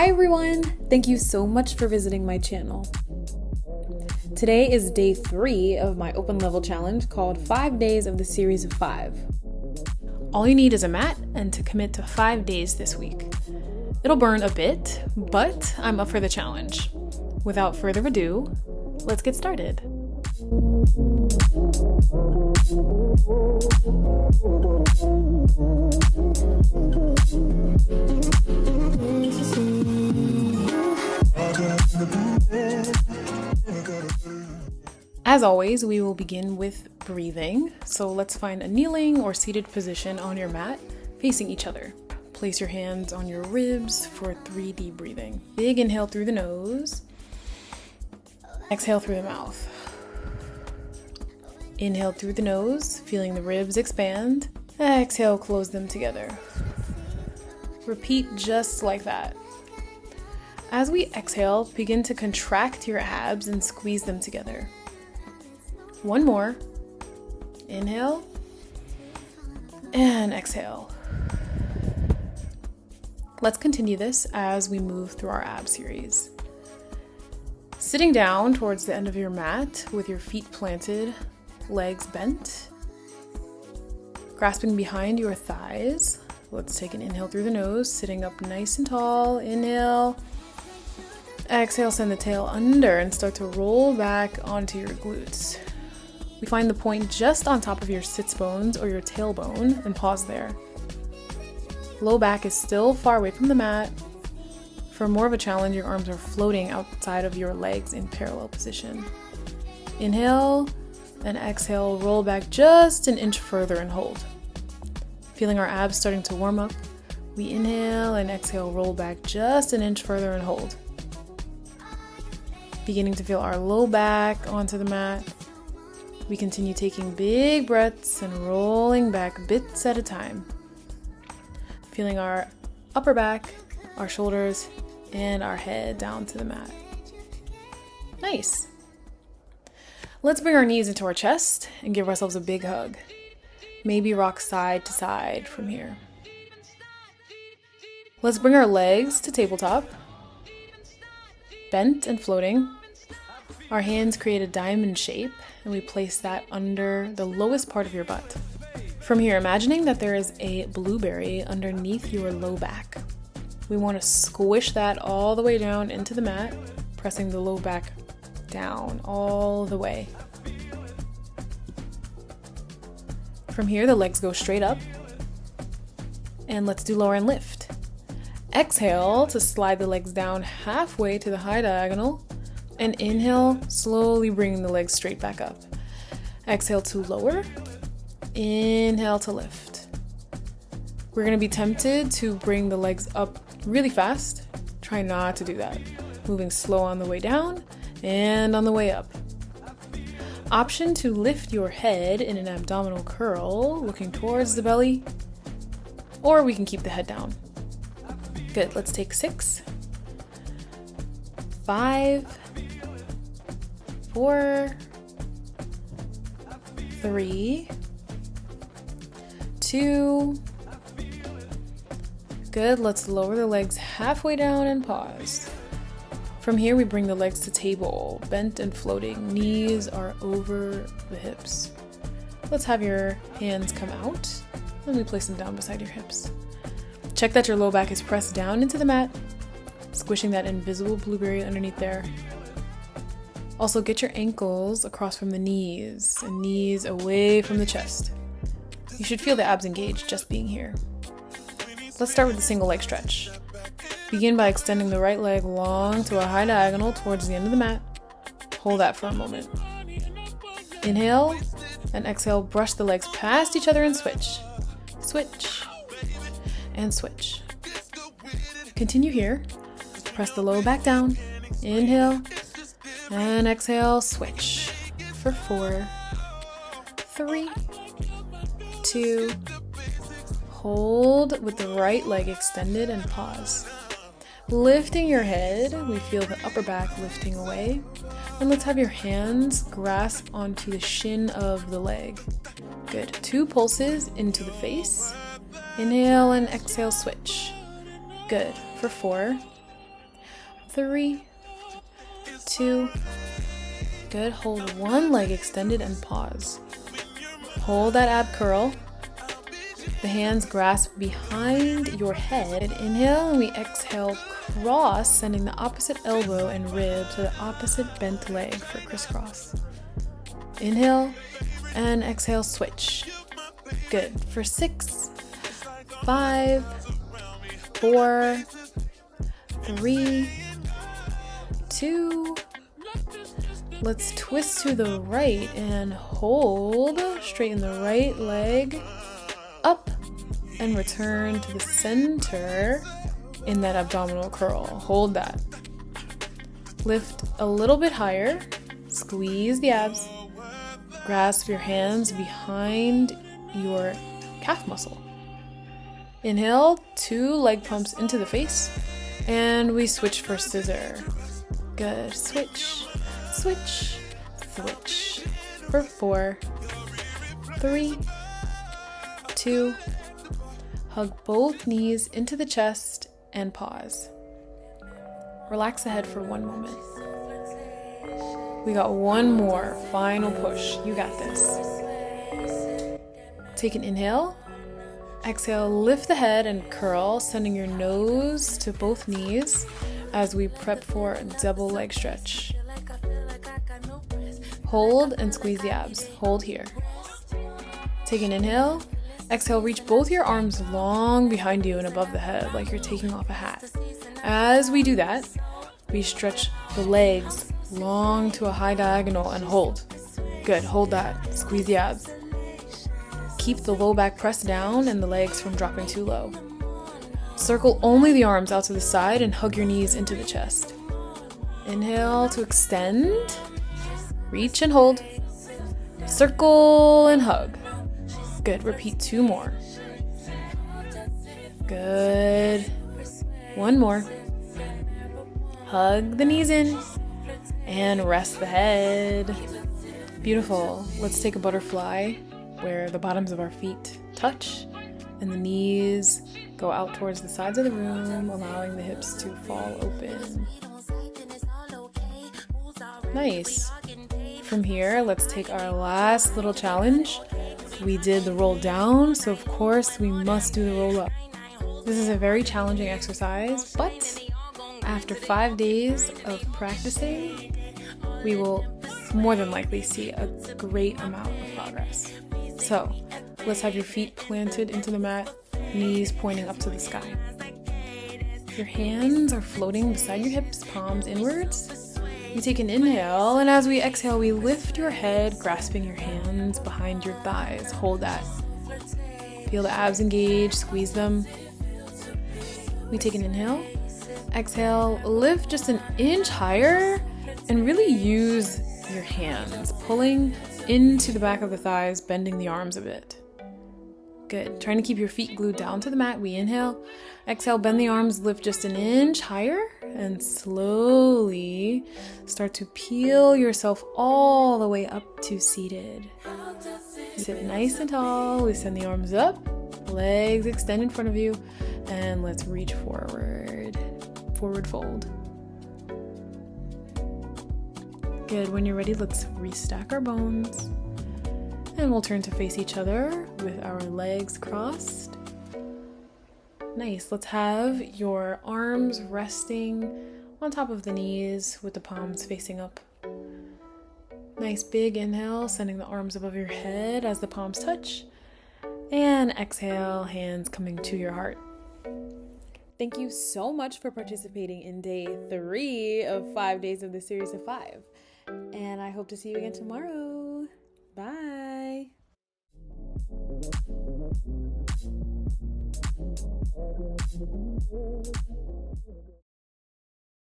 Hi everyone! Thank you so much for visiting my channel. Today is day 3 of my open level challenge called 5 days of the series of 5. All you need is a mat and to commit to 5 days this week. It'll burn a bit, but I'm up for the challenge. Without further ado, let's get started. As always, we will begin with breathing. So let's find a kneeling or seated position on your mat, facing each other. Place your hands on your ribs for 3 deep breathing. Big inhale through the nose. Exhale through the mouth. Inhale through the nose, feeling the ribs expand. Exhale, close them together. Repeat just like that. As we exhale, begin to contract your abs and squeeze them together. One more. Inhale and exhale. Let's continue this as we move through our ab series. Sitting down towards the end of your mat with your feet planted, legs bent, grasping behind your thighs. Let's take an inhale through the nose, sitting up nice and tall. Inhale. Exhale, send the tail under and start to roll back onto your glutes. We find the point just on top of your sits bones or your tailbone and pause there. Low back is still far away from the mat. For more of a challenge, your arms are floating outside of your legs in parallel position. Inhale and exhale, roll back just an inch further and hold. Feeling our abs starting to warm up, we inhale and exhale, roll back just an inch further and hold. Beginning to feel our low back onto the mat. We continue taking big breaths and rolling back bits at a time. Feeling our upper back, our shoulders, and our head down to the mat. Nice. Let's bring our knees into our chest and give ourselves a big hug. Maybe rock side to side from here. Let's bring our legs to tabletop, bent and floating. Our hands create a diamond shape and we place that under the lowest part of your butt. From here, imagining that there is a blueberry underneath your low back. We want to squish that all the way down into the mat, pressing the low back down all the way. From here, the legs go straight up. And let's do lower and lift. Exhale to slide the legs down halfway to the high diagonal. And inhale, slowly bringing the legs straight back up. Exhale to lower. Inhale to lift. We're going to be tempted to bring the legs up really fast. Try not to do that. Moving slow on the way down and on the way up. Option to lift your head in an abdominal curl, looking towards the belly. Or we can keep the head down. Good, let's take 6, 5, 4, 3, 2. Good, let's lower the legs halfway down and pause. From here, we bring the legs to table, bent and floating. Knees are over the hips. Let's have your hands come out and we place them down beside your hips. Check that your low back is pressed down into the mat, squishing that invisible blueberry underneath there. Also, get your ankles across from the knees and knees away from the chest. You should feel the abs engaged just being here. Let's start with the single leg stretch. Begin by extending the right leg long to a high diagonal towards the end of the mat. Hold that for a moment. Inhale and exhale, brush the legs past each other and switch. Switch and switch. Continue here. Press the low back down. Inhale and exhale, switch for 4, 3, 2, hold with the right leg extended and pause. Lifting your head, we feel the upper back lifting away. And let's have your hands grasp onto the shin of the leg. Good. 2 pulses into the face. Inhale and exhale, switch. Good. For 4, 3, 2. Good. Hold one leg extended and pause. Hold that ab curl. The hands grasp behind your head. Inhale, and we exhale, cross, sending the opposite elbow and rib to the opposite bent leg for crisscross. Inhale and exhale, switch. Good. For 6, 5, 4, 3, 2. Let's twist to the right and hold. Straighten the right leg up and return to the center in that abdominal curl. Hold that. Lift a little bit higher. Squeeze the abs. Grasp your hands behind your calf muscle. Inhale, 2 leg pumps into the face, and we switch for scissor. Good. Switch, switch, switch. For 4, 3, 2. Hug both knees into the chest and pause. Relax the head for 1 moment. We got one more final push. You got this. Take an inhale. Exhale, lift the head and curl, sending your nose to both knees as we prep for a double leg stretch. Hold and squeeze the abs. Hold here. Take an inhale. Exhale, reach both your arms long behind you and above the head like you're taking off a hat. As we do that, we stretch the legs long to a high diagonal and hold. Good, hold that. Squeeze the abs. Keep the low back pressed down and the legs from dropping too low. Circle only the arms out to the side and hug your knees into the chest. Inhale to extend. Reach and hold. Circle and hug. Good. Repeat 2 more. Good. 1 more. Hug the knees in and rest the head. Beautiful. Let's take a butterfly where the bottoms of our feet touch and the knees go out towards the sides of the room, allowing the hips to fall open. Nice. From here, let's take our last little challenge. We did the roll down, so of course we must do the roll up. This is a very challenging exercise, but after 5 days of practicing, we will more than likely see a great amount of progress. So, let's have your feet planted into the mat, knees pointing up to the sky. Your hands are floating beside your hips, palms inwards. You take an inhale, and as we exhale, we lift your head, grasping your hands behind your thighs. Hold that. Feel the abs engage, squeeze them. We take an inhale. Exhale, lift just an inch higher, and really use your hands, pulling into the back of the thighs, bending the arms a bit. Good. Trying to keep your feet glued down to the mat. We inhale. Exhale, bend the arms, lift just an inch higher, and slowly start to peel yourself all the way up to seated. Sit nice and tall. We send the arms up, legs extend in front of you, and let's reach forward. Forward fold. Good. When you're ready, let's restack our bones. And we'll turn to face each other with our legs crossed. Nice. Let's have your arms resting on top of the knees with the palms facing up. Nice big inhale, sending the arms above your head as the palms touch. And exhale, hands coming to your heart. Thank you so much for participating in day 3 of 5 days of the series of 5. And I hope to see you again tomorrow. Bye.